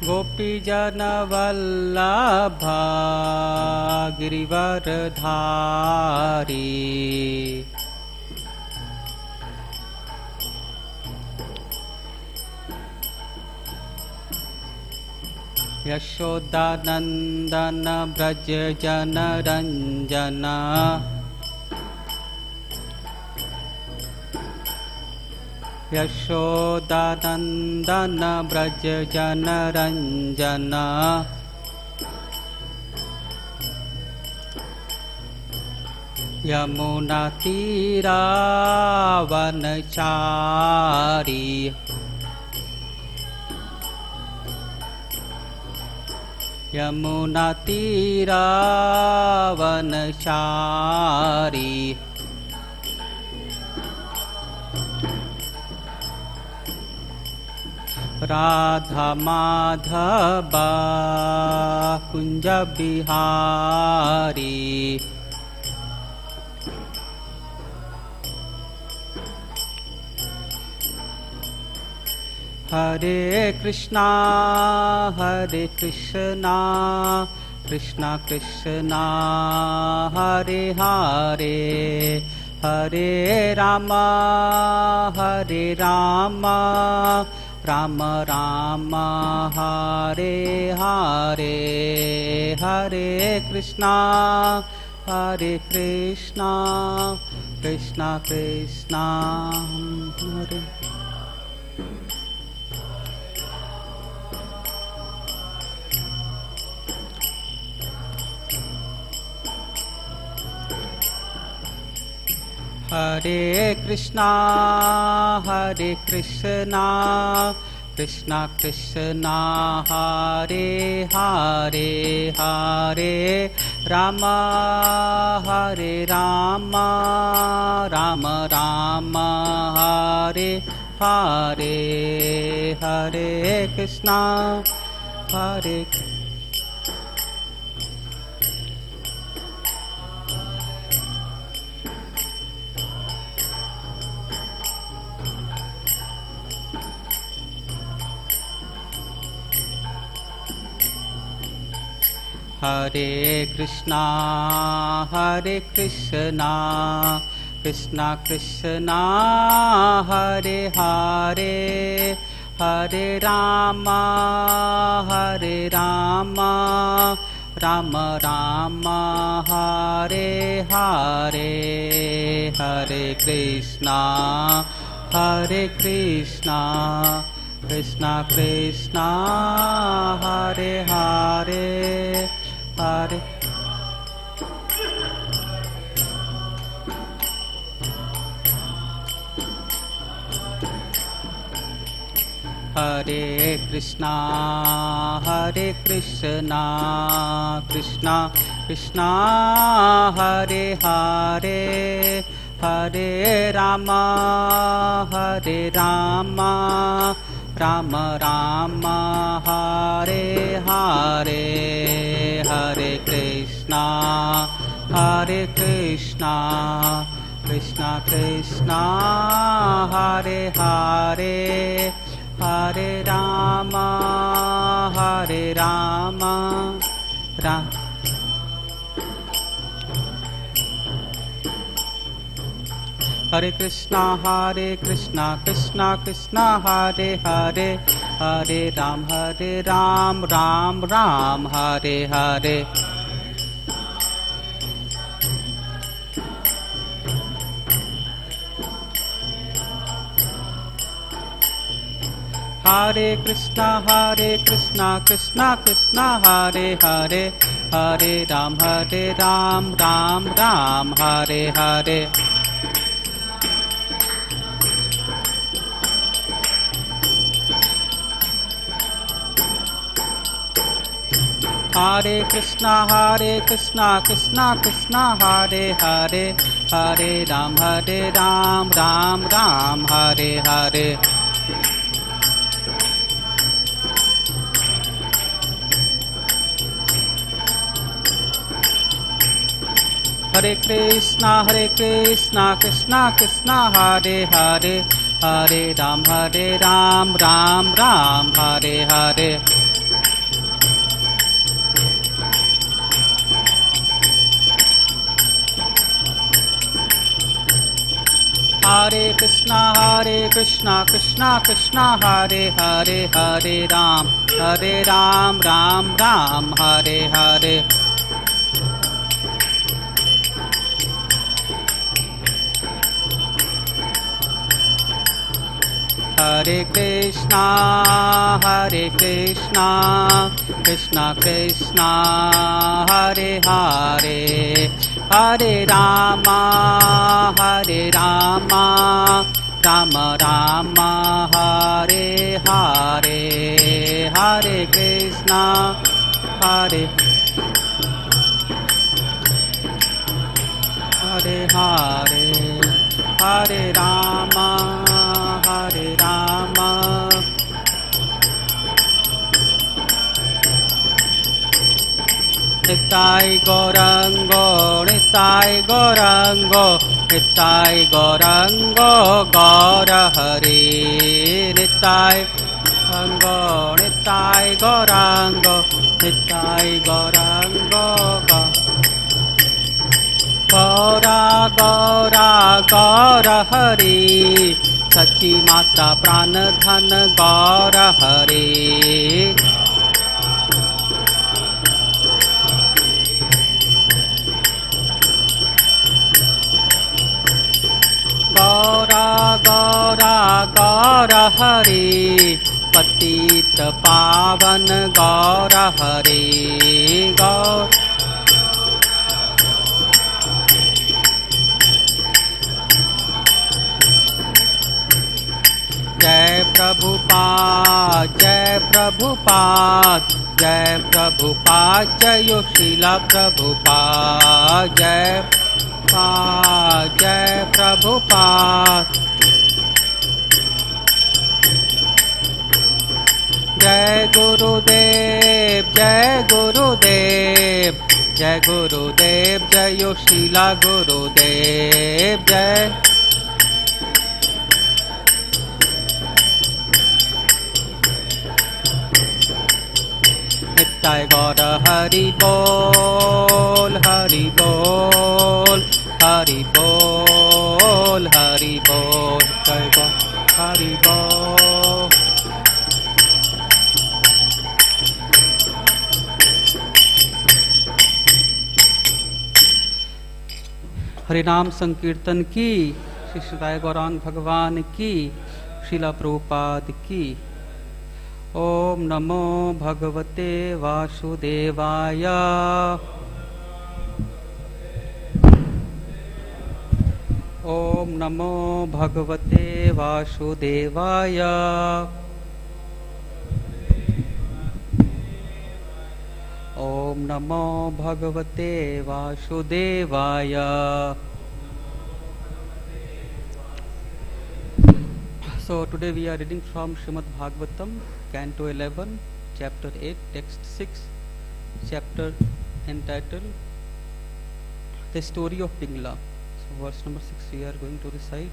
गोपीजनवल्लभा गिरिवरधारी यशोदानंदन ब्रज जनरंजन यशोदानंदन ब्रज जनरंजन यमुना तीरावनचारी यमुना तीरावनचारी राधा माधवा कुंज बिहारी हरे कृष्णा कृष्णा कृष्णा हरे हरे हरे राम राम राम हरे हरे हरे कृष्णा कृष्णा कृष्णा हरे हरे कृष्णा कृष्णा कृष्णा हरे हरे हरे राम राम राम हरे हरे हरे कृष्णा हरे कृष्णा कृष्णा कृष्णा हरे हरे हरे राम राम राम हरे हरे हरे कृष्णा कृष्णा कृष्णा हरे हरे हरे हरे कृष्णा कृष्णा कृष्णा हरे हरे हरे राम राम राम हरे हरे हरे कृष्णा कृष्णा कृष्णा हरे हरे हरे राम राम हरे Krishna Krishna Krishna Hare Hare Hare Ram Ram Ram Hare Hare Hare Krishna Krishna Krishna Hare Hare Hare Ram Ram Ram Hare Hare Hare Krishna Krishna Krishna Hare Hare Hare Ram Ram Ram Hare Hare Hare Krishna Krishna Krishna Hare Hare Hare Ram Ram Ram Hare Hare Hare Krishna Krishna Krishna Hare Hare, Hare Ram Ram Ram Hare Hare. Hare Krishna Krishna Krishna Hare Hare, Hare Rama Rama Rama Hare Hare, Hare Krishna Hare Hare Hare, Hare Rama Nitai Gaurango Nitai Gaurango Gaura Hari, Nitai Gaurango Nitai Gaurango Gaura Gaura Hari, Sachi Mata Pranadhan Gaura Hari. Gaura Hari, Patit Pavan Gaura Hari, Jai Prabhupada Jayo Srila Prabhupada, Jai Prabhupada, Jai Gurudev Jayo Srila Gurudev, Jai Nitai Gaura Hari Bol, Hari Bol, Hari Bol, Hari Bol, Jai Gaura Hari Bol. हरिनाम संकीर्तन की, श्री निताई गौरांग भगवान की, श्रीला प्रभुपाद की। ओम नमो भगवते वासुदेवाय। ओम नमो भगवते वासुदेवाय। ओम नमो भगवते वासुदेवाय। So today we are reading from Srimad Bhagavatam, Canto 11, Chapter 8, Text 6, chapter entitled The Story of Pingla. So verse number 6 we are going to recite.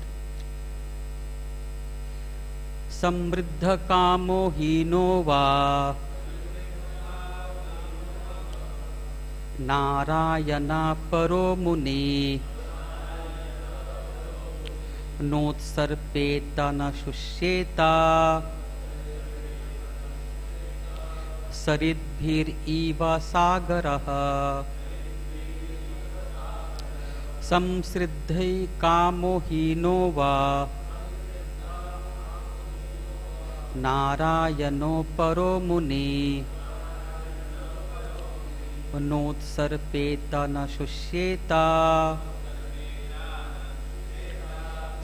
Samriddha kamo hino va Narayana paro muni Notsarpeta na shusheta Saridbhir iva sagaraha Samsriddhai kamo hino va Narayano paro muni Notsarpeta na shusheta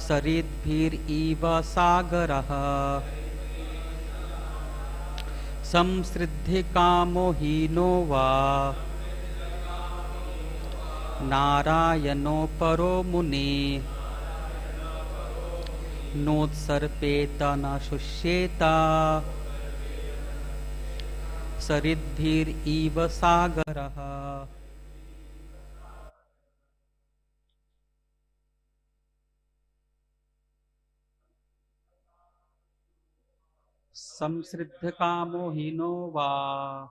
Saridbhir iva sagaraha Samsriddhi kamo hino va Narayano paro muni Notsarpeta na shusheta Saridbhir iva sagaraha. Samsriddha kamo hino va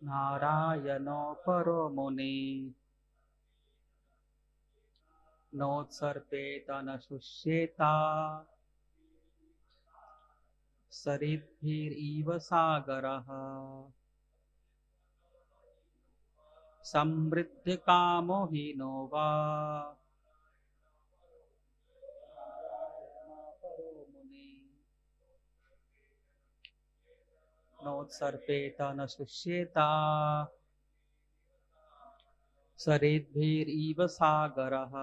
Narayano paro muni नोत्सर्पेत न शुष्येता सरिद्भिरिव सागरः समृद्धिकामो हीनो वा परो मुनिः नोत्सर्पेत न शुष्येता सरिद्भिरिव सागरः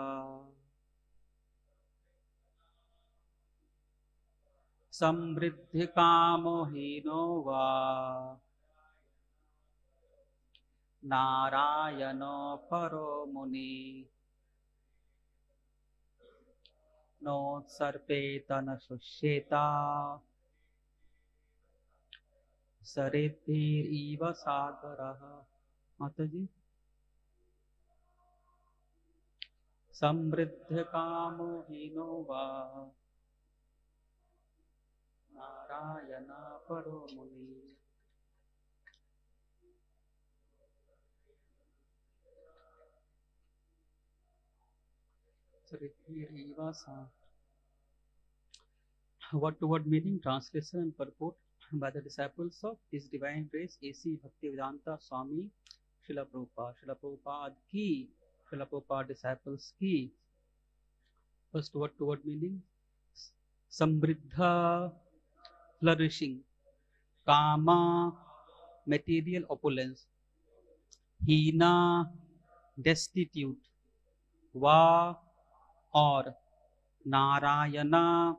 समृद्धिकामो हीनो वा नारायणो परो मुनिः नोत्सर्पेत न शुष्येता सरिद्भिरिव सागरः। माताजी समृद्धिकामो हीनो वा नारायण परो मुनिः सरिद्भिरिव सागरः। Word-to-word meaning, translation and purport by the disciples of His Divine Grace A.C. Bhaktivedanta Swami Srila Prabhupada. Srila Prabhupada ki, Srila Prabhupada disciples ki. First word-to-word meaning, Samriddha, flourishing, Kama, material opulence, Hina, destitute, Va, or Narayana,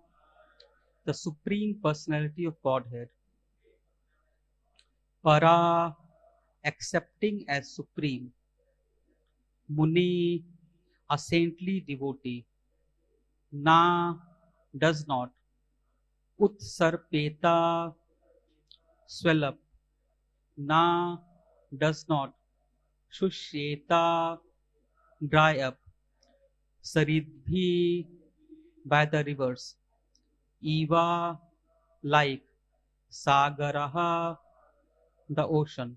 the Supreme Personality of Godhead, Para, accepting as supreme, Muni, a saintly devotee, Na, does not, Utsarpeta, swell up, Na, does not, Shushyeta, dry up, Saridhi, by the rivers, Eva, like, Sagaraha, the ocean.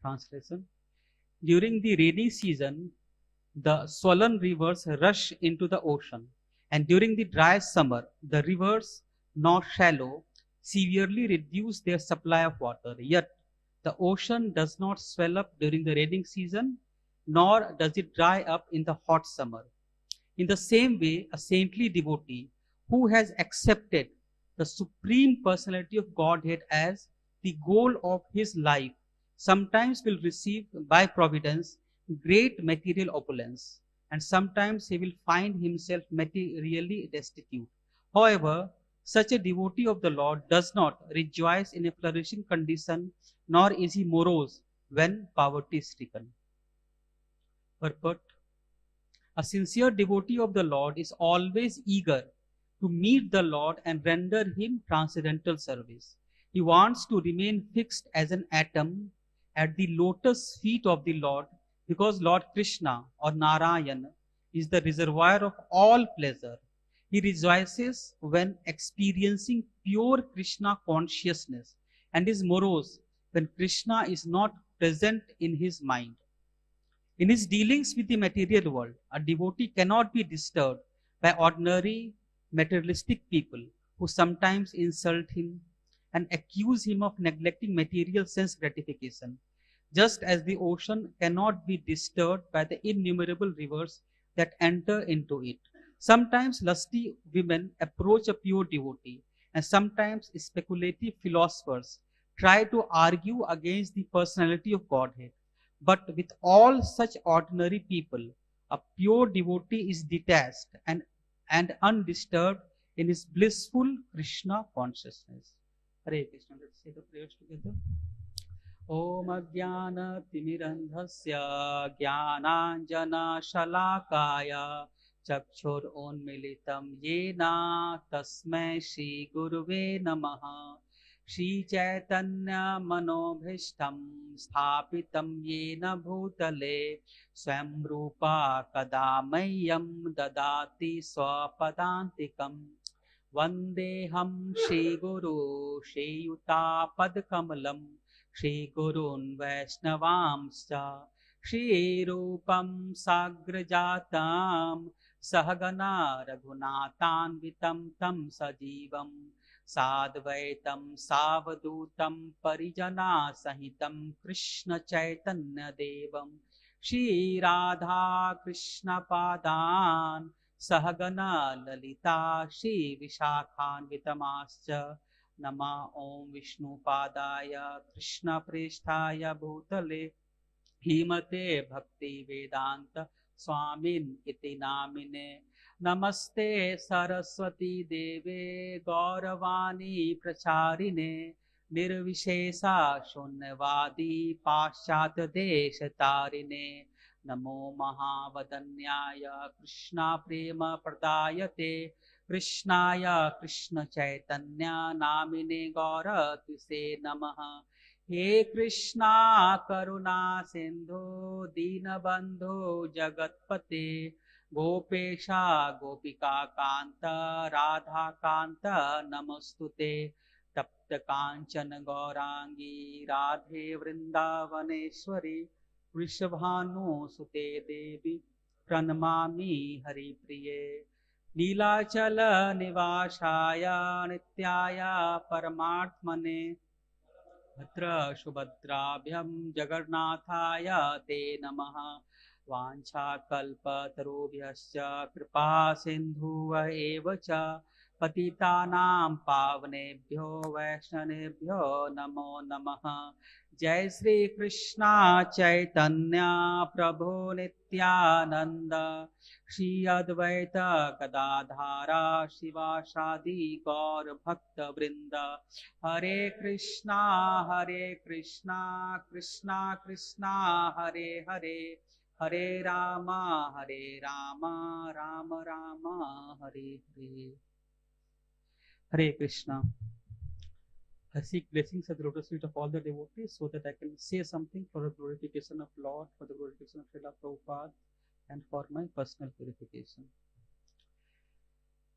Translation. During the rainy season, the swollen rivers rush into the ocean, and during the dry summer, the rivers, not shallow, severely reduce their supply of water. Yet, the ocean does not swell up during the rainy season, nor does it dry up in the hot summer. In the same way, a saintly devotee who has accepted the Supreme Personality of Godhead as the goal of his life sometimes will receive by providence great material opulence, and sometimes he will find himself materially destitute. However, such a devotee of the Lord does not rejoice in a flourishing condition, nor is he morose when poverty is stricken. Purport. A sincere devotee of the Lord is always eager to meet the Lord and render him transcendental service. He wants to remain fixed as an atom at the lotus feet of the Lord, because Lord Krishna or Narayan is the reservoir of all pleasure. He rejoices when experiencing pure Krishna consciousness and is morose when Krishna is not present in his mind. In his dealings with the material world, a devotee cannot be disturbed by ordinary materialistic people who sometimes insult him and accuse him of neglecting material sense gratification, just as the ocean cannot be disturbed by the innumerable rivers that enter into it. Sometimes lusty women approach a pure devotee, and sometimes speculative philosophers try to argue against the personality of Godhead. But with all such ordinary people, a pure devotee is detached and undisturbed in his blissful Krishna consciousness. Hare Krishna. Let's say the prayers together. Om Ajnana Timirandhasya Jnananjana Shalakaya Chakshur Unmilitam Yena Tasmai Shri Guruve Namaha. Shri Chaitanya Manobhishtam Sthapitam Yena Bhutale Swam Rupa Kadamayam Dadati Swapadantikam Vandeham Shri Guru Shri Yuta Padkamalam Shri Gurun Vaishnavamscha Shrirupam Sagrajatam Sahagana Raghunatanvitam Tam Sajivam Sadvaitam Savadutam Parijana Sahitam Krishna Chaitanya Devam Shri Radha Krishna Padan Sahagana Lalita Shri Vishakhan Vitamascha Nama Om Vishnu Padaya Krishna Presthaya Bhutale Himate Bhakti Vedanta Swamin iti namine Namaste Saraswati Deve Gauravani Pracharine Nirvishesa Shunyavadi Paschat Desha Tarine Namo Mahavadanyaya Krishna Prema Pradayate Krishnaya Krishna Chaitanya Namine Gauratise Namaha हे कृष्णा करुणा सिंधु दीनबंधु जगतपते गोपेशा गोपिका कांत राधा कांत नमस्तुते तप्त कांचन गौरांगी राधे वृंदावनेश्वरी वृषभानुसुते देवी प्रणमामि हरिप्रिये नीलाचल निवासाय नित्याय परमात्मने भद्र सुभद्राभ्यं जगन्नाथाय ते नमः वाञ्छाकल्पतरुभ्यश्च कृपा सिन्धुभ्येव च पतितानां पावनेभ्यो वैष्णवेभ्यो नमो नमः जय श्री कृष्णा चैतन्य प्रभु नित्यानंद श्री अद्वैत गदाधारा शिवासादि गौर भक्त वृंद हरे Krishna Krishna Krishna Hare Hare Hare Ram Ram Ram Hare Hare Hare Krishna I seek blessings at the lotus feet of all the devotees so that I can say something for the glorification of Lord, for the glorification of Srila Prabhupada, and for my personal purification.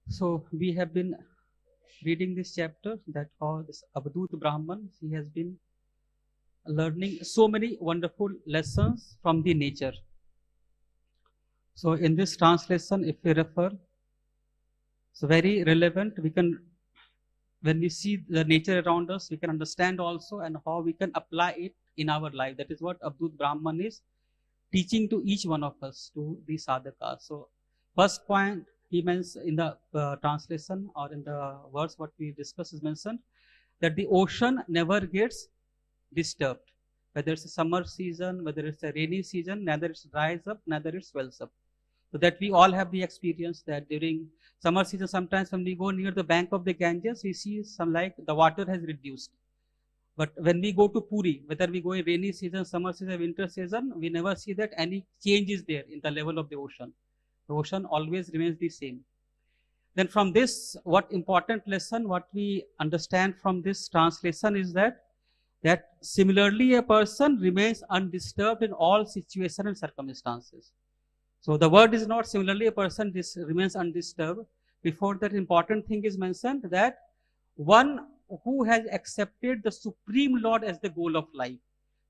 So we have been reading this chapter that how this Avadut Brahman, he has been learning so many wonderful lessons from the nature. So in this translation, if we refer, so very relevant, we can, when we see the nature around us, we can understand also and how we can apply it in our life. That is what Avadut Brahman is teaching to each one of us, to the sadhakas. So first point he means in the translation or in the verse what we discussed is mentioned that the ocean never gets disturbed. Whether it's a summer season, whether it's a rainy season, neither it dries up, neither it swells up. So that we all have the experience that during summer season, sometimes when we go near the bank of the Ganges, we see some like the water has reduced. But when we go to Puri, whether we go in rainy season, summer season, winter season, we never see that any change is there in the level of the ocean. The ocean always remains the same. Then from this, what important lesson, what we understand from this translation is that similarly a person remains undisturbed in all situations and circumstances. So the word is not similarly a person remains undisturbed. Before that, important thing is mentioned that one who has accepted the Supreme Lord as the goal of life.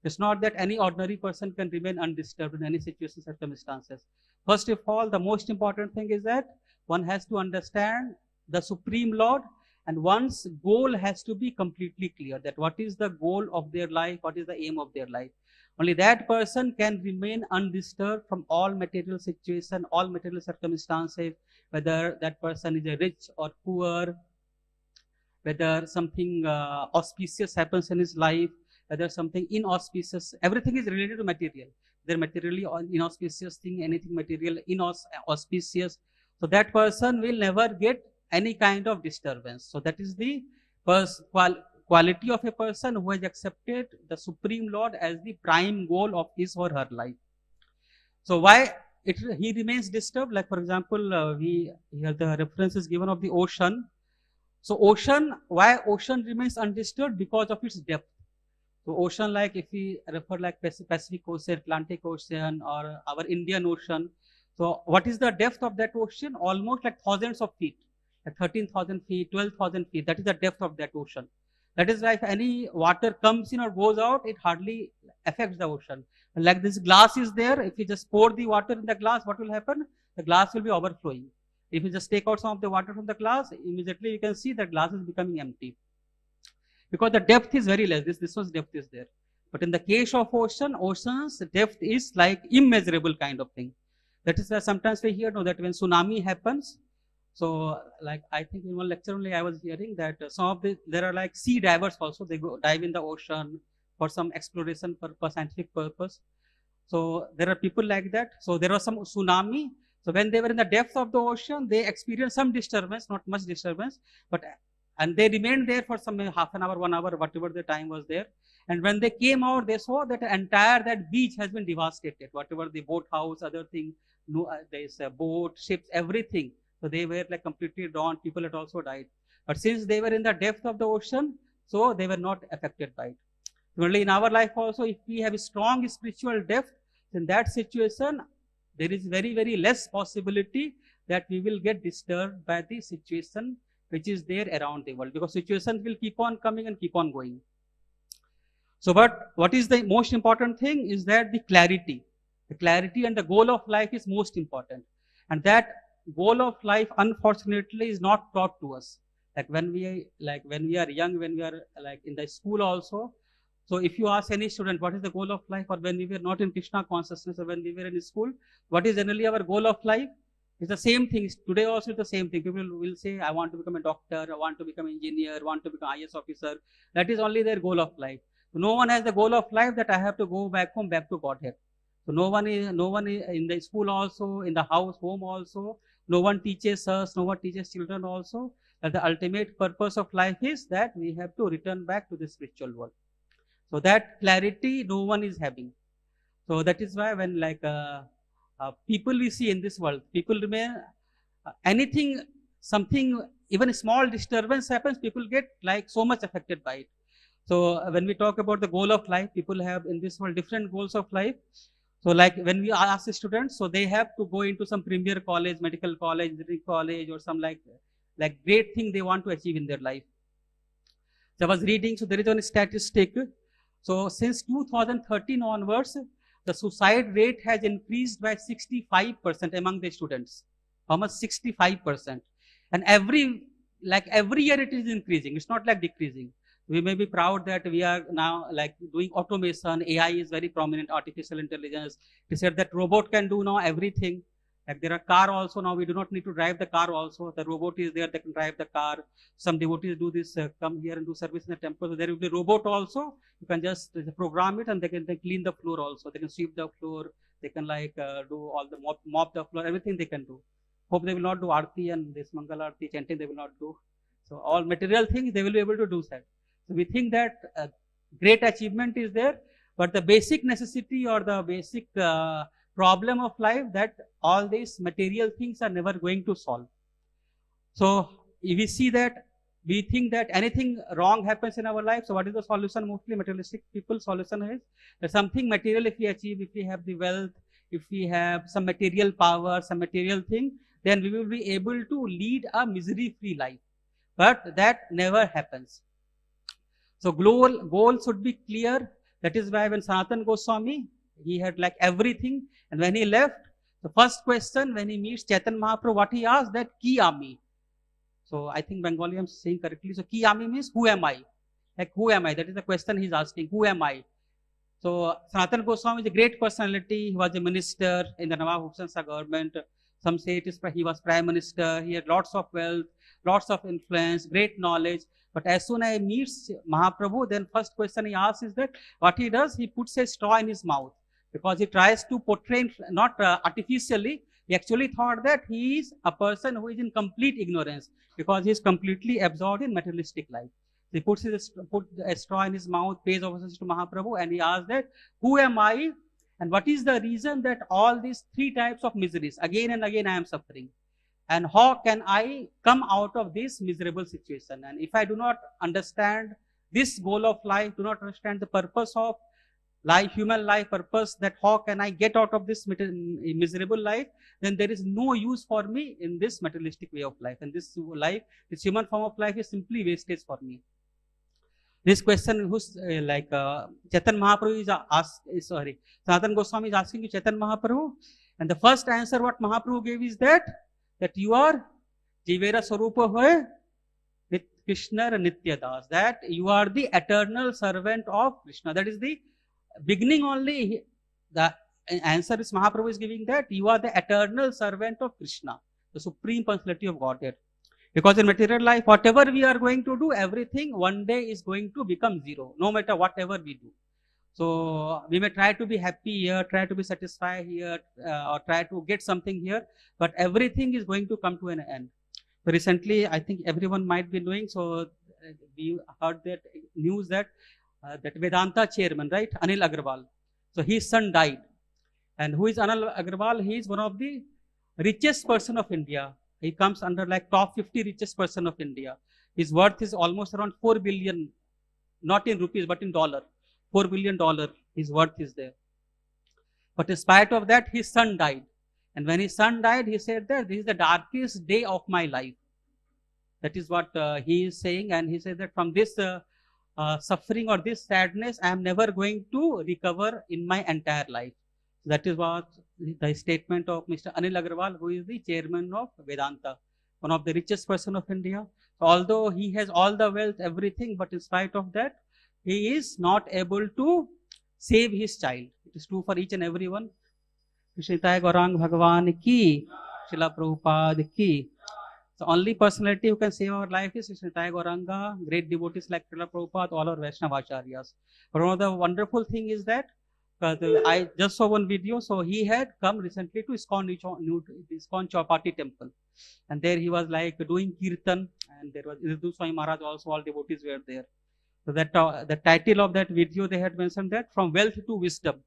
It's not that any ordinary person can remain undisturbed in any situation, circumstances. First of all, the most important thing is that one has to understand the Supreme Lord, and one's goal has to be completely clear, that what is the goal of their life, what is the aim of their life. Only that person can remain undisturbed from all material situation, all material circumstances, whether that person is a rich or poor, whether something auspicious happens in his life, whether something inauspicious, everything is related to material. They're materially inauspicious thing, anything material inauspicious. So that person will never get any kind of disturbance. So that is the quality of a person who has accepted the Supreme Lord as the prime goal of his or her life. So why he remains disturbed? Like for example, here the reference is given of the ocean. So ocean, why ocean remains undisturbed? Because of its depth. So ocean, like if we refer like Pacific Ocean, Atlantic Ocean, or our Indian Ocean. So what is the depth of that ocean? Almost like thousands of feet, like 13,000 feet, 12,000 feet. That is the depth of that ocean. That is why if any water comes in or goes out, it hardly affects the ocean. Like this glass is there, if you just pour the water in the glass, what will happen? The glass will be overflowing. If you just take out some of the water from the glass, immediately you can see the glass is becoming empty. Because the depth is very less, this one's depth is there. But in the case of oceans depth is like immeasurable kind of thing. That is why sometimes we hear that when tsunami happens, so like I think in one lecture only I was hearing that some of there are like sea divers also, they go dive in the ocean for some exploration purpose, scientific purpose. So there are people like that. So there was some tsunami. So when they were in the depth of the ocean, they experienced some disturbance, not much disturbance, but and they remained there for some half an hour, 1 hour, whatever the time was there. And when they came out, they saw that that beach has been devastated. Whatever the boat house, other thing, no, there's a boat, ships, everything. So they were like completely drawn. People had also died. But since they were in the depth of the ocean, so they were not affected by it. Similarly, in our life also, if we have a strong spiritual depth, in that situation, there is very, very less possibility that we will get disturbed by the situation which is there around the world, because situations will keep on coming and keep on going. So, but what is the most important thing is that the clarity and the goal of life is most important. And that goal of life, unfortunately, is not taught to us. Like when we are young, when we are like in the school also. So if you ask any student, what is the goal of life, or when we were not in Krishna consciousness, or when we were in school, what is generally our goal of life? It's the same thing. Today also it's the same thing. People will say, I want to become a doctor, I want to become an engineer, I want to become an IS officer. That is only their goal of life. So no one has the goal of life that I have to go back home, back to Godhead. So no one is in the school also, in the house, home also. No one teaches us, no one teaches children also, that the ultimate purpose of life is that we have to return back to the spiritual world. So that clarity no one is having. So that is why when people we see in this world, people remain anything, something, even a small disturbance happens, people get like so much affected by it. So when we talk about the goal of life, people have in this world different goals of life. So like when we ask the students, so they have to go into some premier college, medical college, engineering college, or some like great thing they want to achieve in their life. So I was reading, so there is one statistic. So since 2013 onwards, the suicide rate has increased by 65% among the students. How much? 65%. And every year it is increasing. It's not like decreasing. We may be proud that we are now like doing automation. AI is very prominent, artificial intelligence. They said that robot can do now everything. Like there are car also now, we do not need to drive the car also. The robot is there, they can drive the car. Some devotees do this, come here and do service in the temple. So there will be robot also. You can just program it and they clean the floor also. They can sweep the floor. They can do all the mop the floor, everything they can do. Hope they will not do Aarti and this Mangal Aarti chanting they will not do. So all material things they will be able to do that. So we think that great achievement is there, but the basic necessity or the basic problem of life that all these material things are never going to solve. So if we see that, we think that anything wrong happens in our life. So what is the solution? Mostly materialistic people solution is that something material if we achieve, if we have the wealth, if we have some material power, some material thing, then we will be able to lead a misery-free life. But that never happens. So goal should be clear. That is why when Sanatana Goswami, he had like everything, and when he left, the first question when he meets Chaitanya Mahaprabhu, what he asked, that ki ami. So I think Bengali I am saying correctly. So ki ami means who am I? Like who am I? That is the question he is asking. Who am I? So Sanatana Goswami is a great personality. He was a minister in the Nawab Hussain Shah government. Some say he was prime minister. He had lots of wealth, lots of influence, great knowledge. But as soon as he meets Mahaprabhu, then first question he asks is that what he does, he puts a straw in his mouth, because he tries to portray, not artificially, he actually thought that he is a person who is in complete ignorance, because he is completely absorbed in materialistic life. So he puts a straw in his mouth, pays obeisance to Mahaprabhu, and he asks that, who am I, and what is the reason that all these three types of miseries, again and again I am suffering? And how can I come out of this miserable situation? And if I do not understand this goal of life, do not understand the purpose of life, human life purpose, that how can I get out of this miserable life, then there is no use for me in this materialistic way of life. And this life, this human form of life is simply wastage for me. This question, who's Chaitan Mahaprabhu is Sanatana Goswami is asking to Chaitan Mahaprabhu, and the first answer what Mahaprabhu gave is that you are Jivera Swarupa Hoy Krishna Nitya Das, that you are the eternal servant of Krishna. That is the beginning only. The answer is Mahaprabhu is giving that you are the eternal servant of Krishna, the supreme personality of Godhead. Because in material life, whatever we are going to do, everything one day is going to become zero, no matter whatever we do. So we may try to be happy here, try to be satisfied here, or try to get something here, but everything is going to come to an end. So recently, I think everyone might be knowing, so we heard that news that that Vedanta chairman, right, Anil Agarwal. So his son died. And who is Anil Agarwal? He is one of the richest person of India. He comes under like top 50 richest person of India. His worth is almost around 4 billion, not in rupees, but in dollar. $4 billion, his worth is there. But in spite of that, his son died. And when his son died, he said that this is the darkest day of my life. That is what he is saying. And he said that from this suffering or this sadness, I am never going to recover in my entire life. That is what the statement of Mr. Anil Agarwal, who is the chairman of Vedanta, one of the richest person of India. So although he has all the wealth, everything, but in spite of that, he is not able to save his child. It is true for each and every one. Nitai Gaurang Bhagavan ki, Srila Prabhupada ki. The only personality who can save our life is Nitai Gauranga, great devotees like Srila Prabhupada, all our Vaishnava Acharyas. But one of the wonderful thing is that, I just saw one video, so he had come recently to ISKCON Chowpatty temple. And there he was like doing kirtan, and there was Irdu Swami Maharaj also, all devotees were there. So that the title of that video, they had mentioned that from wealth to wisdom.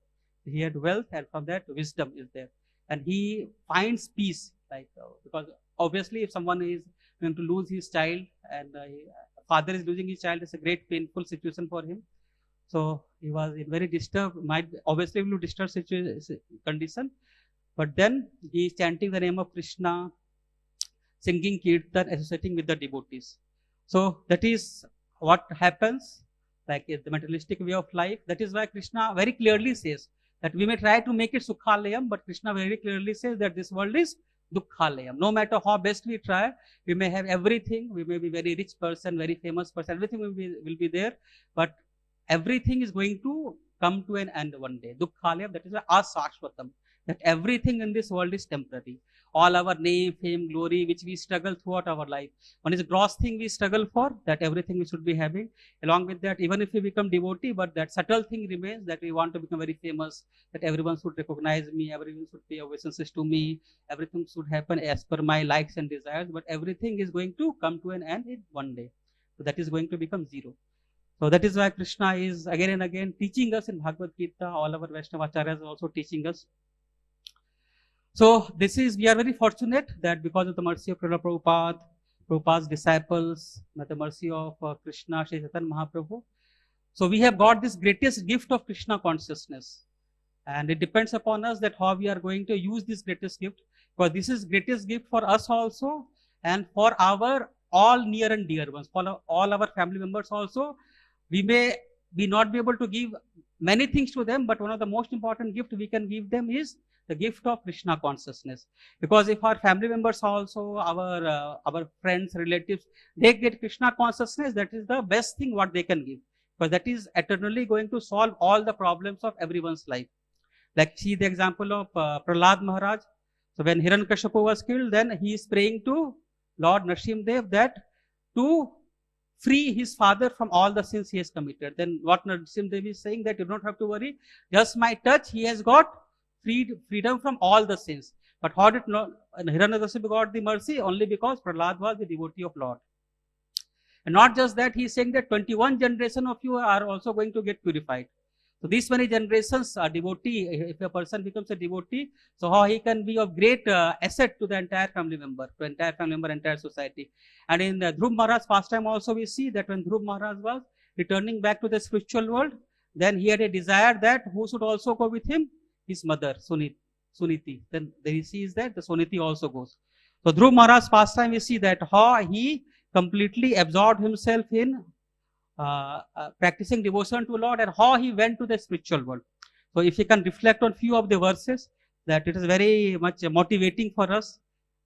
He had wealth, and from that wisdom is there. And he finds peace, like because obviously if someone is going to lose his child, and father is losing his child, it's a great painful situation for him. So he was in very disturbed, might obviously will disturb condition. But then he is chanting the name of Krishna, singing kirtan, associating with the devotees. So that is what happens, like the materialistic way of life. That is why Krishna very clearly says that we may try to make it Sukhalayam, but Krishna very clearly says that this world is Dukhalayam. No matter how best we try, we may have everything, we may be very rich person, very famous person, everything will be there, but everything is going to come to an end one day. Dukhalayam, that is asashvatam, that everything in this world is temporary. All our name, fame, glory, which we struggle throughout our life. One is a gross thing we struggle for, that everything we should be having. Along with that, even if we become devotee, but that subtle thing remains, that we want to become very famous, that everyone should recognize me, everyone should pay obeisances to me, everything should happen as per my likes and desires, but everything is going to come to an end in one day. So that is going to become zero. So that is why Krishna is again and again teaching us in Bhagavad Gita. All our Vaishnava Acharyas are also teaching us. So this is, we are very fortunate that because of the mercy of Prabhupada, Prabhupada's disciples, with the mercy of Krishna, Shri Chaitanya Mahaprabhu. So we have got this greatest gift of Krishna consciousness. And it depends upon us that how we are going to use this greatest gift. Because this is greatest gift for us also, and for our all near and dear ones, for all our family members also. We may not be able to give many things to them, but one of the most important gift we can give them is the gift of Krishna consciousness. Because if our family members also, our friends, relatives, they get Krishna consciousness, that is the best thing what they can give. Because that is eternally going to solve all the problems of everyone's life. Like see the example of Prahlad Maharaj. So when Hiranyakashipu was killed, then he is praying to Lord Nrsimhadev that to free his father from all the sins he has committed. Then what Nrsimhadev is saying, that you don't have to worry, just my touch, he has got freedom from all the sins. But how did Hiranyakashipu got the mercy? Only because Prahlad was the devotee of Lord. And not just that, he is saying that 21 generation of you are also going to get purified. So these many generations are devotee. If a person becomes a devotee, so how he can be of great asset to the entire family member, entire society. And in Dhruv Maharaj's pastime also we see that when Dhruv Maharaj was returning back to the spiritual world, then he had a desire that who should also go with him? His mother, Suniti. Then he sees that the Suniti also goes. So Dhruv Maharaj's pastime we see that how he completely absorbed himself in practicing devotion to Lord and how he went to the spiritual world. So if you can reflect on few of the verses, that it is very much motivating for us,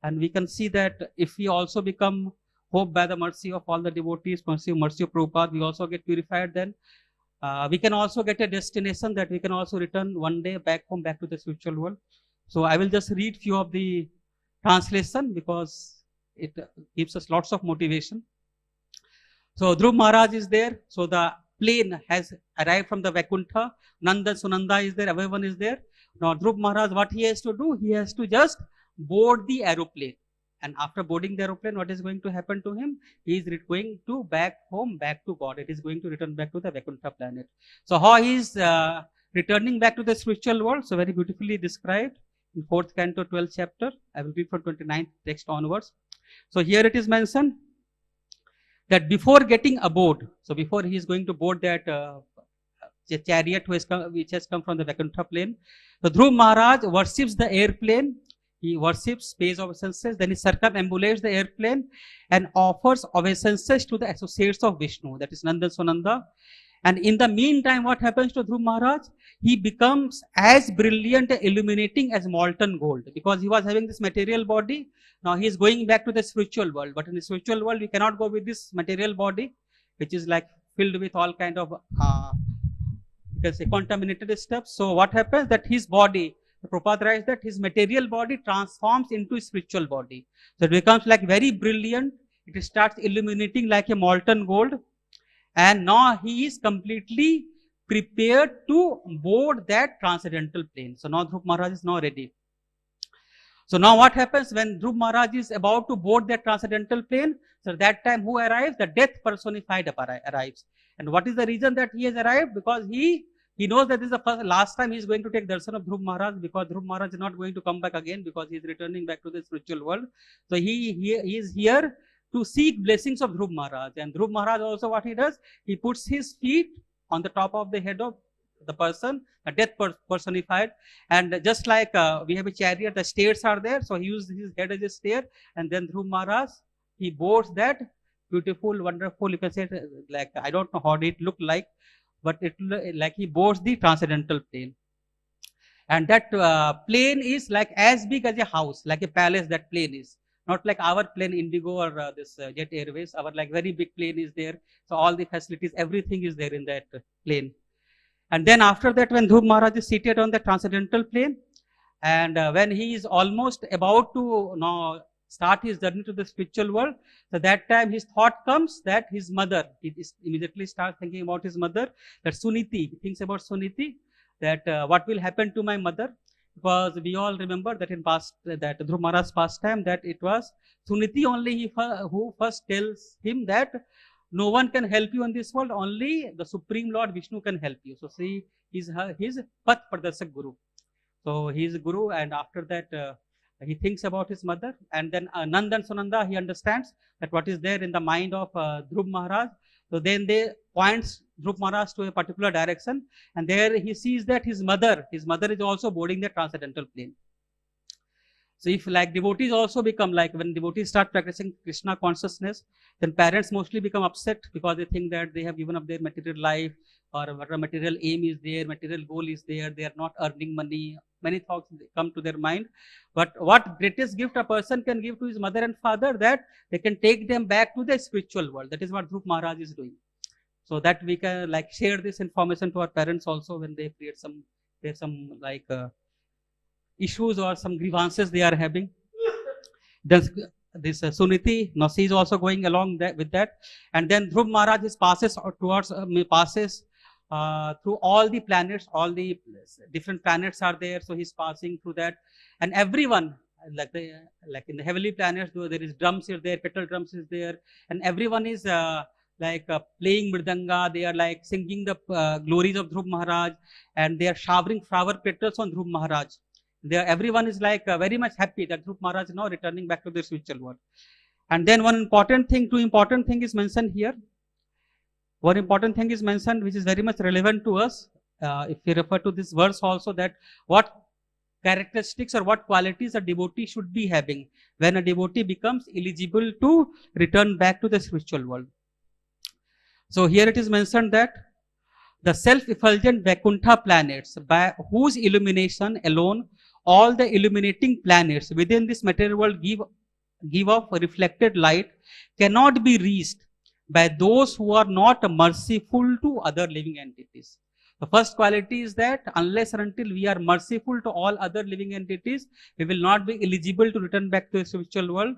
and we can see that if we also become hope by the mercy of all the devotees, mercy of Prabhupada, we also get purified, then we can also get a destination that we can also return one day back home, back to the spiritual world. So I will just read few of the translation because it gives us lots of motivation. So Dhruv Maharaj is there. So the plane has arrived from the Vaikuntha. Nanda Sunanda is there. Everyone is there. Now Dhruv Maharaj, what he has to do? He has to just board the aeroplane. And after boarding the aeroplane, what is going to happen to him? He is going to back home, back to God. It is going to return back to the Vaikuntha planet. So how he is returning back to the spiritual world? So very beautifully described in 4th canto, 12th chapter. I will read from 29th text onwards. So here it is mentioned that before getting aboard, so before he is going to board that chariot which has come from the Vaikuntha plane, so Dhruv Maharaj worships the airplane. He worships space obeisances, then he circumambulates the airplane and offers obeisances to the associates of Vishnu, that is Nanda Sunanda. And in the meantime, what happens to Dhruv Maharaj? He becomes as brilliant and illuminating as molten gold, because he was having this material body. Now he is going back to the spiritual world, but in the spiritual world, we cannot go with this material body, which is like filled with all kind of, you can say, contaminated stuff. So what happens that his body, Prabhupada writes that his material body transforms into a spiritual body. So it becomes like very brilliant. It starts illuminating like a molten gold. And now he is completely prepared to board that transcendental plane. So now Dhruv Maharaj is now ready. So now what happens when Dhruv Maharaj is about to board that transcendental plane? So that time who arrives? The death personified arrives. And what is the reason that he has arrived? Because he knows that this is the last time he is going to take darshan of Dhruv Maharaj, because Dhruv Maharaj is not going to come back again, because he is returning back to the spiritual world. So he is here to seek blessings of Dhruv Maharaj. And Dhruv Maharaj also what he does? He puts his feet on the top of the head of the person, a death personified. And just like we have a chariot, the stairs are there. So he uses his head as a stair. And then Dhruv Maharaj, he boards that beautiful, wonderful, you can say, like, I don't know how it looked like, but it like he boards the transcendental plane. And that plane is like as big as a house, like a palace, that plane is. Not like our plane, Indigo or this Jet Airways. Our like very big plane is there. So all the facilities, everything is there in that plane. And then after that, when Dhruv Maharaj is seated on the transcendental plane, and when he is almost about to now start his journey to the spiritual world, so that time his thought comes that his mother, he immediately starts thinking about his mother, that Suniti, he thinks about Suniti, that what will happen to my mother? Because we all remember that in past, that Dhruv Maharaj's past time, that it was Suniti only who first tells him that no one can help you in this world, only the Supreme Lord Vishnu can help you. So see, he's his Path Pradarshak Guru. So he is a Guru, and after that he thinks about his mother, and then Nanda and Sunanda, he understands that what is there in the mind of Dhruv Maharaj. So then they points Dhruv Maharaj to a particular direction, and there he sees that his mother is also boarding the transcendental plane. So if like devotees also become like, when devotees start practicing Krishna consciousness, then parents mostly become upset because they think that they have given up their material life, or whatever material aim is there, material goal is there, they are not earning money. Many thoughts come to their mind. But what greatest gift a person can give to his mother and father, that they can take them back to the spiritual world. That is what Dhruv Maharaj is doing. So that we can like share this information to our parents also when they create some like issues or some grievances they are having. Then this Suniti, now she is also going along with that. And then Dhruv Maharaj passes through all the planets, all the different planets are there. So he's passing through that, and everyone, like in the heavenly planets, though there is drums is there, petal drums is there, and everyone is playing mridanga. They are like singing the glories of Dhruv Maharaj, and they are showering flower petals on Dhruv Maharaj. Everyone is like very much happy that Dhruv Maharaj is now returning back to the spiritual world. And then two important thing is mentioned here. One important thing is mentioned which is very much relevant to us. If we refer to this verse also, that what characteristics or what qualities a devotee should be having when a devotee becomes eligible to return back to the spiritual world. So here it is mentioned that the self-effulgent Vaikuntha planets, by whose illumination alone all the illuminating planets within this material world give off reflected light, cannot be reached by those who are not merciful to other living entities. The first quality is that unless and until we are merciful to all other living entities, we will not be eligible to return back to the spiritual world.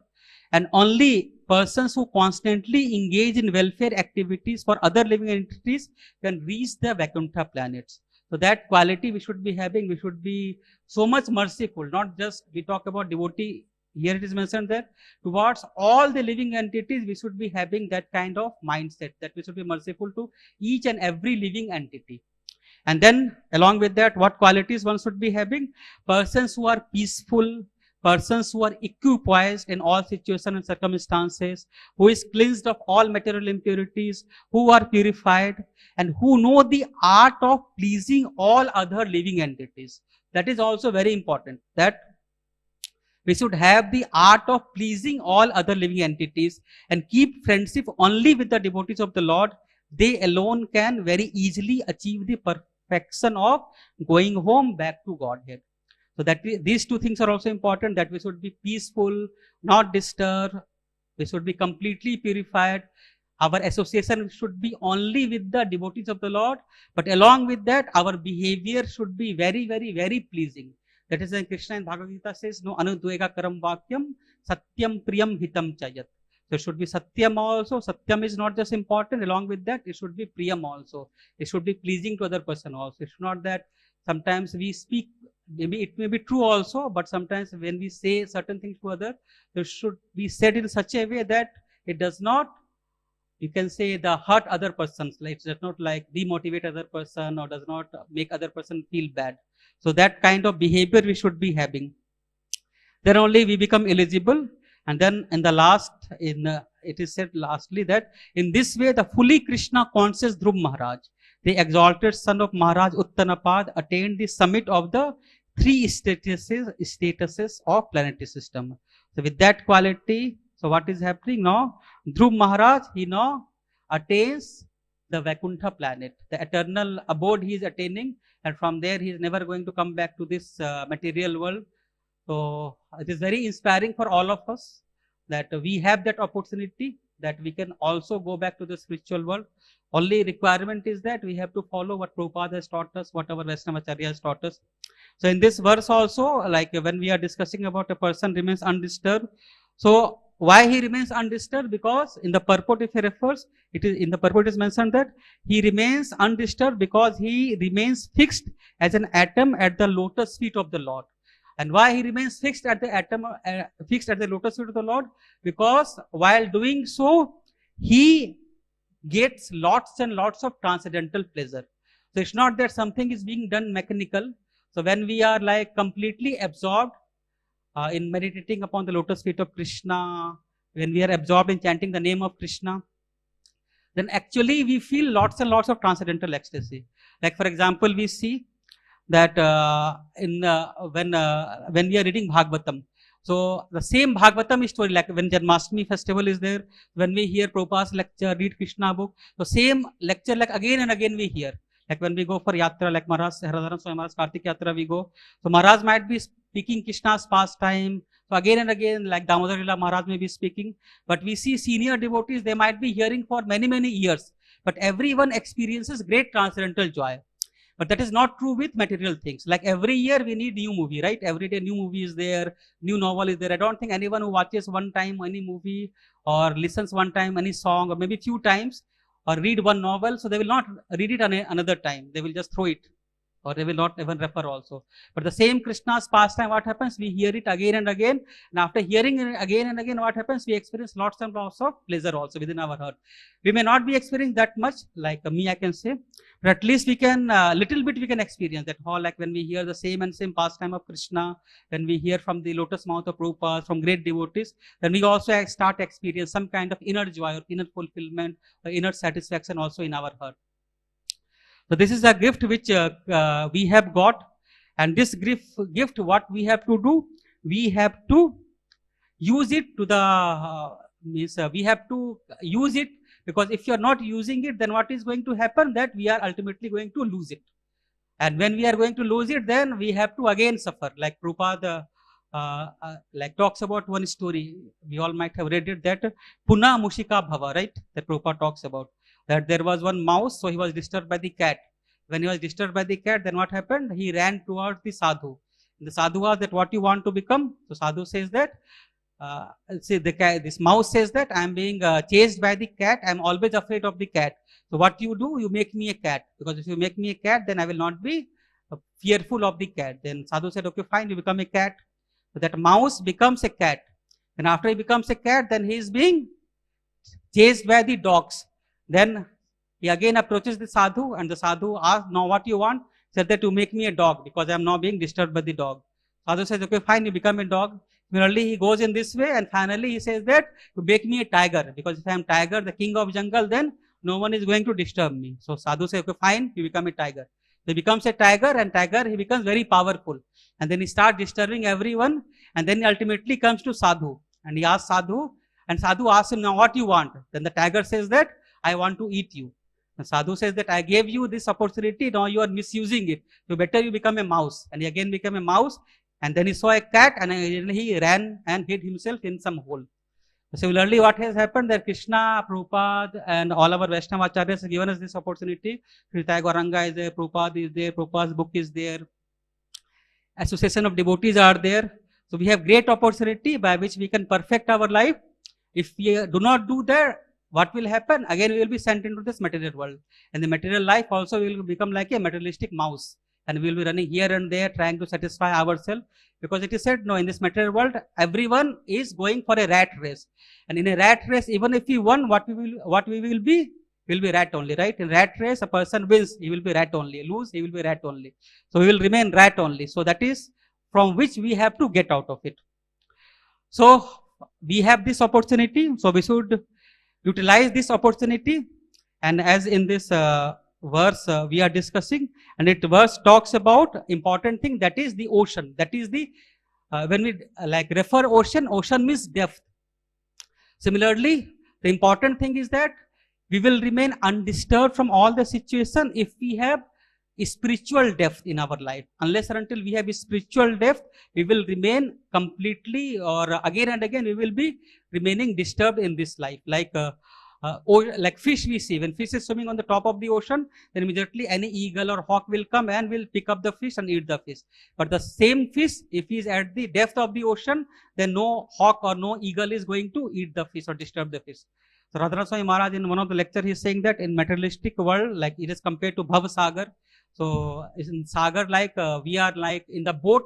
And only persons who constantly engage in welfare activities for other living entities can reach the Vaikuntha planets. So that quality we should be having, we should be so much merciful, not just we talk about devotee, here it is mentioned that towards all the living entities, we should be having that kind of mindset, that we should be merciful to each and every living entity. And then along with that, what qualities one should be having? Persons who are peaceful, persons who are equipoised in all situations and circumstances, who is cleansed of all material impurities, who are purified, and who know the art of pleasing all other living entities. That is also very important, that we should have the art of pleasing all other living entities and keep friendship only with the devotees of the Lord. They alone can very easily achieve the perfection of going home back to Godhead. So that these two things are also important, that we should be peaceful, not disturbed, we should be completely purified. Our association should be only with the devotees of the Lord, but along with that, our behavior should be very, very, very pleasing. That is when Krishna in Bhagavad Gita says, no anudvega karam vakyam, satyam priyam hitam chayat. So it should be satyam also. Satyam is not just important, along with that, it should be priyam also. It should be pleasing to other person also. It's not that sometimes we speak, maybe it may be true also, but sometimes when we say certain things to other, it should be said in such a way that it does not, you can say, the hurt other persons, like it does not like demotivate other person or does not make other person feel bad. So that kind of behavior we should be having. Then only we become eligible. And then in the last, it is said lastly that in this way the fully Krishna conscious Dhruv Maharaj, the exalted son of Maharaj Uttanapad, attained the summit of the three statuses of planetary system. So with that quality, so what is happening now? Dhruv Maharaj, he now attains the Vaikuntha planet, the eternal abode he is attaining, and from there he is never going to come back to this material world. So it is very inspiring for all of us that we have that opportunity, that we can also go back to the spiritual world. Only requirement is that we have to follow what Prabhupada has taught us, what our Vaishnavacharya has taught us. So in this verse also, like when we are discussing about a person remains undisturbed, so why he remains undisturbed? Because in the purport, if he refers, it is in the purport is mentioned that he remains undisturbed because he remains fixed as an atom at the lotus feet of the Lord. And why he remains fixed at the atom, fixed at the lotus feet of the Lord? Because while doing so, he gets lots and lots of transcendental pleasure. So it's not that something is being done mechanical. So when we are like completely absorbed in meditating upon the lotus feet of Krishna, when we are absorbed in chanting the name of Krishna, then actually we feel lots and lots of transcendental ecstasy. Like for example, we see that when we are reading Bhagavatam, so the same Bhagavatam story, like when Janmashtami festival is there, when we hear Prabhupada's lecture, read Krishna book, so same lecture like again and again we hear. Like when we go for yatra, like Maharaj, Haradharan Swami Maharaj, Kartik Yatra we go. So Maharaj might be speaking Krishna's pastime. So again and again, like Damodar Lila Maharaj may be speaking. But we see senior devotees, they might be hearing for many, many years. But everyone experiences great transcendental joy. But that is not true with material things. Like every year we need new movie, right? Every day new movie is there, new novel is there. I don't think anyone who watches one time any movie or listens one time any song or maybe few times or read one novel, so they will not read it another time. They will just throw it, or they will not even refer also. But the same Krishna's pastime, what happens? We hear it again and again. And after hearing it again and again, what happens? We experience lots and lots of pleasure also within our heart. We may not be experiencing that much, like me, I can say. But at least we can, little bit we can experience that whole, like when we hear the same and same pastime of Krishna, when we hear from the lotus mouth of Prabhupada, from great devotees, then we also start to experience some kind of inner joy or inner fulfillment or inner satisfaction also in our heart. So this is a gift which we have got, and this gift, what we have to do, we have to use it to the, we have to use it Because if you are not using it, then what is going to happen? That we are ultimately going to lose it. And when we are going to lose it, then we have to again suffer. Like Prabhupada like talks about one story. We all might have read it, that Puna Mushika Bhava, right? That Prabhupada talks about. That there was one mouse, so he was disturbed by the cat. When he was disturbed by the cat, then what happened? He ran towards the sadhu. The sadhu asked that, what you want to become? So sadhu says that, this mouse says that, I am being chased by the cat. I am always afraid of the cat. So what you do? You make me a cat. Because if you make me a cat, then I will not be fearful of the cat. Then sadhu said, okay, fine, you become a cat. So that mouse becomes a cat. And after he becomes a cat, then he is being chased by the dogs. Then he again approaches the sadhu, and the sadhu asks, now what you want? He said that you make me a dog, because I am now being disturbed by the dog. Sadhu says, okay, fine, you become a dog. Similarly, he goes in this way, and finally he says that you make me a tiger, because if I am tiger, the king of jungle, then no one is going to disturb me. So sadhu says, okay, fine, you become a tiger. He becomes a tiger, and tiger, he becomes very powerful. And then he starts disturbing everyone, and then he ultimately comes to sadhu. And he asks sadhu, and sadhu asks him, now what you want? Then the tiger says that, I want to eat you. And sadhu says that, I gave you this opportunity, now you are misusing it. So better you become a mouse. And he again became a mouse, and then he saw a cat, and he ran and hid himself in some hole. Similarly, what has happened, that Krishna, Prabhupada, and all our Vaishnava acharyas have given us this opportunity. Nitai Gauranga is there, Prabhupada is there, Prabhupada's book is there, association of devotees are there. So we have great opportunity by which we can perfect our life. If we do not do that, what will happen? Again, we will be sent into this material world. And the material life also will become like a materialistic mouse. And we will be running here and there trying to satisfy ourselves. Because it is said, no, in this material world, everyone is going for a rat race. And in a rat race, even if we won, what we will be? Will be rat only, right? In rat race, a person wins, he will be rat only. Lose, he will be rat only. So we will remain rat only. So that is from which we have to get out of it. So we have this opportunity. So we should utilize this opportunity. And as in this verse we are discussing, and it verse talks about important thing, that is the ocean. That is the, when we like refer ocean, ocean means depth. Similarly, the important thing is that we will remain undisturbed from all the situation if we have spiritual depth in our life. Unless or until we have spiritual depth, we will remain completely, or again and again we will be remaining disturbed in this life. Like like fish we see, when fish is swimming on the top of the ocean, then immediately any eagle or hawk will come and will pick up the fish and eat the fish. But the same fish, if he is at the depth of the ocean, then no hawk or no eagle is going to eat the fish or disturb the fish. So Radhanath Swami Maharaj in one of the lecture he is saying that in materialistic world, like it is compared to Bhav Sagar. So in Sagar, like we are like in the boat.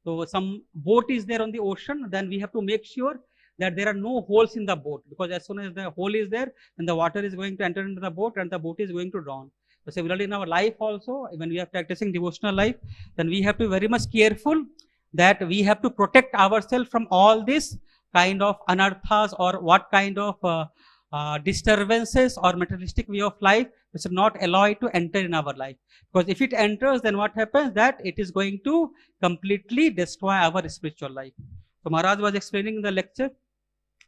So some boat is there on the ocean, then we have to make sure that there are no holes in the boat, because as soon as the hole is there, then the water is going to enter into the boat and the boat is going to drown. So similarly in our life also, when we are practicing devotional life, then we have to be very much careful that we have to protect ourselves from all this kind of anarthas or what kind of disturbances or materialistic way of life. We should not allow it to enter in our life, because if it enters, then what happens, that it is going to completely destroy our spiritual life. So Maharaj was explaining in the lecture,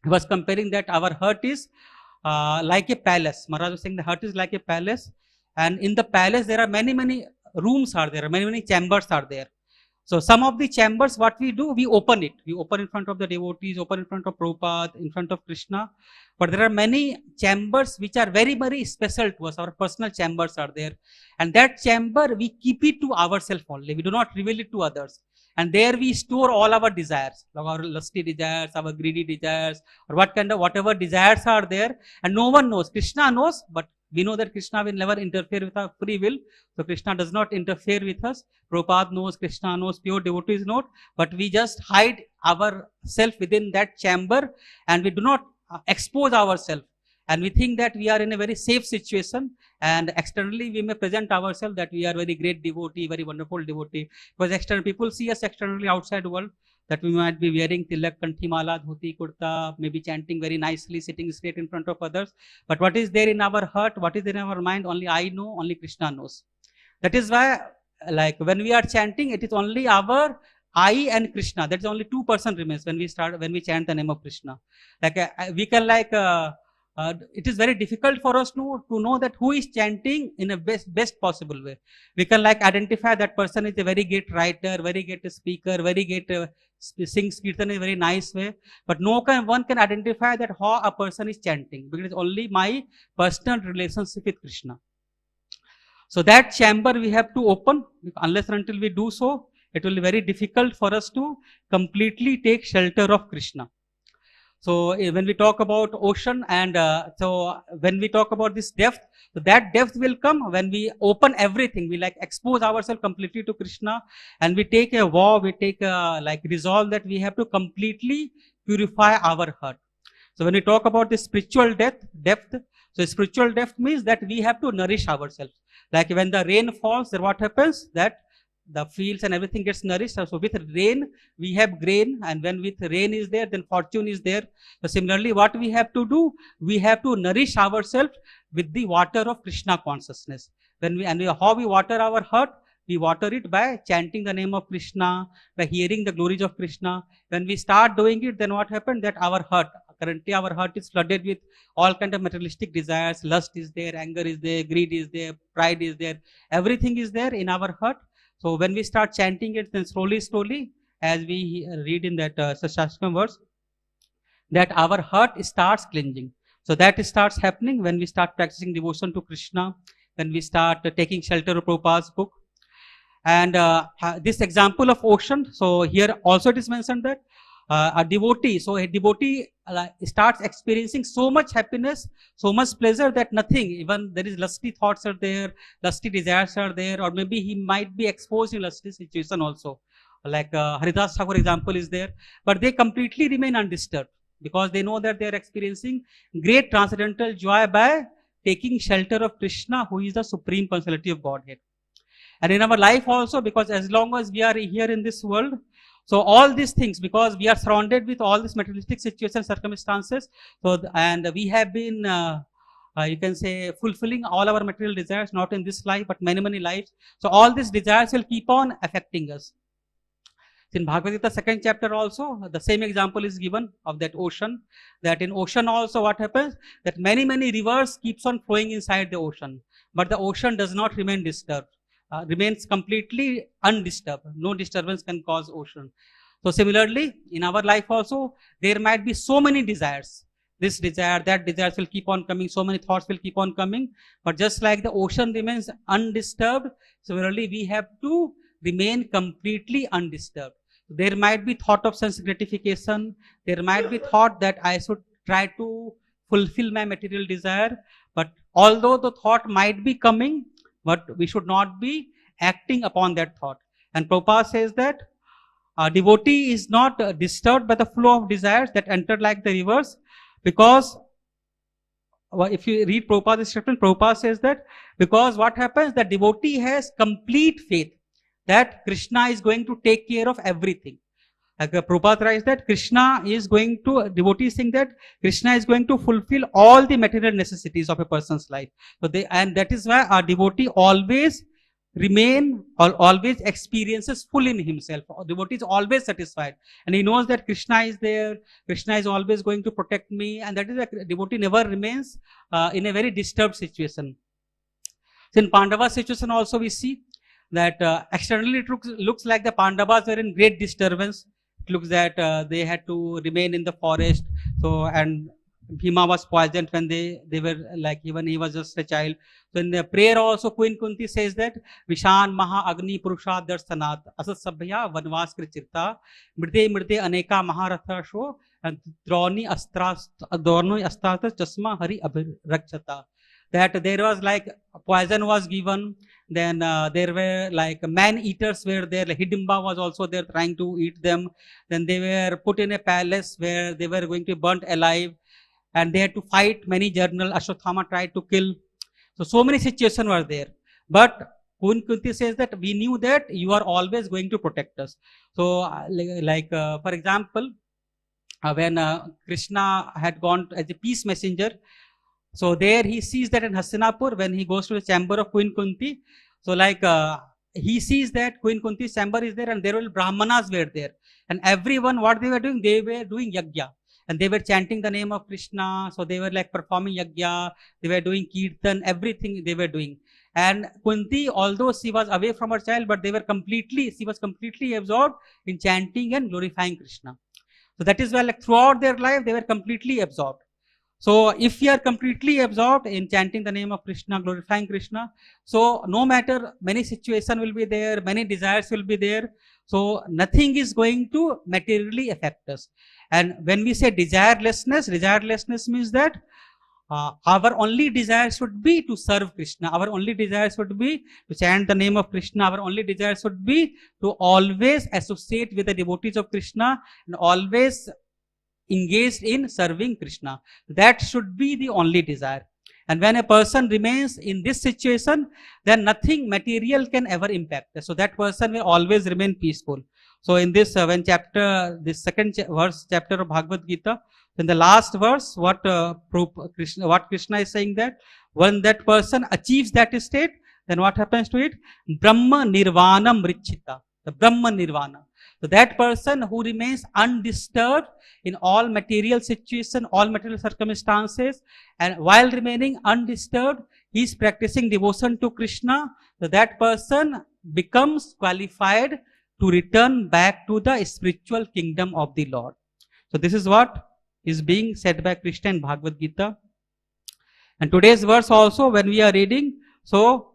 he was comparing that our heart is like a palace. Maharaj was saying the heart is like a palace, and in the palace there are many rooms are there, many chambers are there. So some of the chambers, what we do, we open it. We open in front of the devotees, open in front of Prabhupada, in front of Krishna. But there are many chambers which are very special to us. Our personal chambers are there. And that chamber, we keep it to ourselves only. We do not reveal it to others. And there we store all our desires, like our lusty desires, our greedy desires, or whatever desires are there. And no one knows. Krishna knows, but we know that Krishna will never interfere with our free will. So Krishna does not interfere with us. Prabhupada knows, Krishna knows, pure devotees know, but we just hide ourselves within that chamber and we do not expose ourselves. And we think that we are in a very safe situation, and externally we may present ourselves that we are very great devotee, very wonderful devotee. Because external people see us externally outside the world, that we might be wearing tilak, kanthimala, dhoti, kurta, maybe chanting very nicely, sitting straight in front of others. But what is there in our heart, what is there in our mind, only I know, only Krishna knows. That is why, like when we are chanting, it is only our I and Krishna. That is only 2% remains when we chant the name of Krishna. Like we can it is very difficult for us to know that who is chanting in a best possible way. We can like identify that person is a very great writer, very great speaker, very great sings kirtan in a very nice way, but one can identify that how a person is chanting, because it's only my personal relationship with Krishna. So that chamber we have to open. Unless and until we do so, it will be very difficult for us to completely take shelter of Krishna. So when we talk about ocean, and so when we talk about this depth, so that depth will come when we open everything. We like expose ourselves completely to Krishna, and we take a vow, we take a like resolve that we have to completely purify our heart. So when we talk about the spiritual depth, so spiritual depth means that we have to nourish ourselves. Like when the rain falls, then what happens? That the fields and everything gets nourished. So with rain, we have grain, and when with rain is there, then fortune is there. So similarly, what we have to do, we have to nourish ourselves with the water of Krishna consciousness. How we water our heart? We water it by chanting the name of Krishna, by hearing the glories of Krishna. When we start doing it, then what happened? That currently our heart is flooded with all kind of materialistic desires. Lust is there, anger is there, greed is there, pride is there. Everything is there in our heart. So when we start chanting it, then slowly, as we read in that Shastram verse, that our heart starts cleansing. So that starts happening when we start practicing devotion to Krishna, when we start taking shelter of Prabhupada's book. And this example of ocean, so here also it is mentioned that a devotee starts experiencing so much happiness, so much pleasure that nothing, even there is lusty thoughts are there, lusty desires are there, or maybe he might be exposed in lusty situation also. Like Haridas Thakur example is there, but they completely remain undisturbed because they know that they are experiencing great transcendental joy by taking shelter of Krishna, who is the supreme personality of Godhead. And in our life also, because as long as we are here in this world, so all these things, because we are surrounded with all these materialistic situations, circumstances, and we have been, you can say, fulfilling all our material desires, not in this life, but many lives. So all these desires will keep on affecting us. In Bhagavad Gita, 2nd chapter also, the same example is given of that ocean. That in ocean also what happens? That many rivers keeps on flowing inside the ocean. But the ocean does not remain disturbed. Remains completely undisturbed. No disturbance can cause ocean. So similarly, in our life also, there might be so many desires. This desire, that desires will keep on coming. So many thoughts will keep on coming. But just like the ocean remains undisturbed, similarly, we have to remain completely undisturbed. There might be thought of sense gratification. There might be thought that I should try to fulfill my material desire. But although the thought might be coming, but we should not be acting upon that thought. And Prabhupada says that a devotee is not disturbed by the flow of desires that enter like the rivers, because if you read Prabhupada's statement, Prabhupada says that because what happens, the devotee has complete faith that Krishna is going to take care of everything. Like Prabhupada writes that devotees think that Krishna is going to fulfill all the material necessities of a person's life. And that is why our devotee always experiences full in himself. Our devotee is always satisfied. And he knows that Krishna is there, Krishna is always going to protect me, and that is why devotee never remains in a very disturbed situation. So in Pandava situation also we see that externally it looks like the Pandavas were in great disturbance. It looks that they had to remain in the forest. So, and Bhima was poisoned when they were like, even he was just a child. So in the prayer also, Queen Kunti says that Vishan Maha Agni Purusha Darsanat Asat Sabhya Vanvas Krichirta Mrde Aneka Maharatha Sho and Droni Astras Chasma Hari Abhirakshata. That there was like poison was given, then there were like man-eaters were there, like Hidimba was also there trying to eat them. Then they were put in a palace where they were going to be burnt alive, and they had to fight many generals. Ashwatthama tried to kill. So many situations were there. But Queen Kunti says that we knew that you are always going to protect us. So for example, when Krishna had gone as a peace messenger, so there he sees that in Hastinapur, when he goes to the chamber of Queen Kunti, so he sees that Queen Kunti's chamber is there, and there were Brahmanas were there. And everyone, what they were doing yajna. and they were chanting the name of Krishna. So they were like performing yajna, they were doing kirtan, everything they were doing. And Kunti, although she was away from her child, but she was completely absorbed in chanting and glorifying Krishna. So that is why, like, throughout their life, they were completely absorbed. So if you are completely absorbed in chanting the name of Krishna, glorifying Krishna, so no matter many situations will be there, many desires will be there, so nothing is going to materially affect us. And when we say desirelessness means that our only desire should be to serve Krishna. Our only desire should be to chant the name of Krishna. Our only desire should be to always associate with the devotees of Krishna and always engaged in serving Krishna. That should be the only desire. And when a person remains in this situation, then nothing material can ever impact. So that person will always remain peaceful. So in this this second chapter of Bhagavad Gita, in the last verse, what Krishna is saying, that when that person achieves that state, then what happens to it? Brahma Nirvanam Richita. The Brahma Nirvana. So that person who remains undisturbed in all material situations, all material circumstances, and while remaining undisturbed, he is practicing devotion to Krishna. So that person becomes qualified to return back to the spiritual kingdom of the Lord. So this is what is being said by Krishna in Bhagavad Gita. And today's verse also, when we are reading, so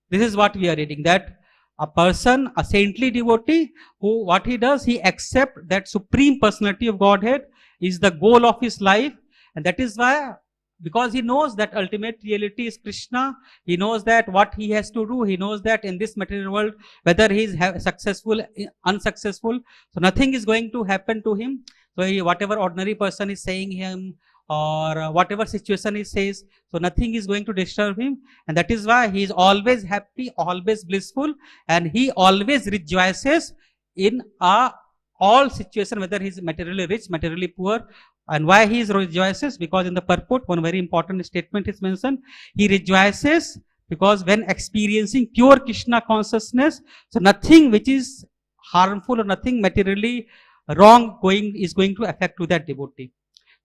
this is what we are reading, that a person, a saintly devotee, who what he does, he accepts that Supreme Personality of Godhead is the goal of his life. And that is why, because he knows that ultimate reality is Krishna, he knows that what he has to do, he knows that in this material world, whether he is successful, unsuccessful, so nothing is going to happen to him. So whatever ordinary person is saying him, or whatever situation he says, so nothing is going to disturb him. And that is why he is always happy, always blissful, and he always rejoices in all situation, whether he is materially rich, materially poor. And why he rejoices? Because in the purport, one very important statement is mentioned. He rejoices because when experiencing pure Krishna consciousness, so nothing which is harmful or nothing materially wrong is going to affect to that devotee.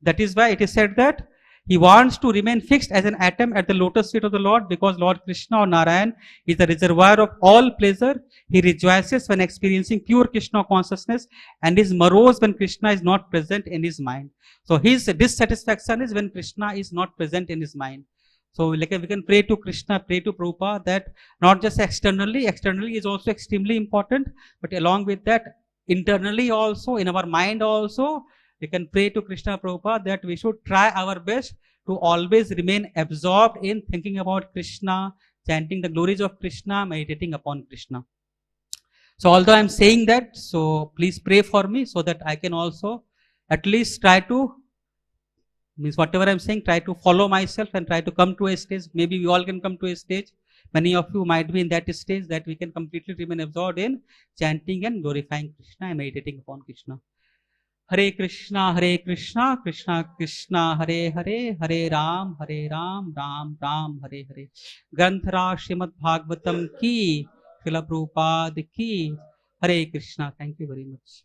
That is why it is said that he wants to remain fixed as an atom at the lotus feet of the Lord, because Lord Krishna or Narayan is the reservoir of all pleasure. He rejoices when experiencing pure Krishna consciousness and is morose when Krishna is not present in his mind. So his dissatisfaction is when Krishna is not present in his mind. So like we can pray to Krishna, pray to Prabhupada, that not just externally is also extremely important, but along with that, internally also, in our mind also, we can pray to Krishna Prabhupada that we should try our best to always remain absorbed in thinking about Krishna, chanting the glories of Krishna, meditating upon Krishna. So although I am saying that, so please pray for me so that I can also at least try to, means whatever I am saying, try to follow myself and try to come to a stage. Maybe we all can come to a stage. Many of you might be in that stage that we can completely remain absorbed in chanting and glorifying Krishna and meditating upon Krishna. Hare Krishna, Krishna Krishna, Hare Hare, Hare Ram, Ram Ram, Hare Hare. Granthara Srimad Bhagavatam ki, Srila Prabhupada ki. Hare Krishna. Thank you very much.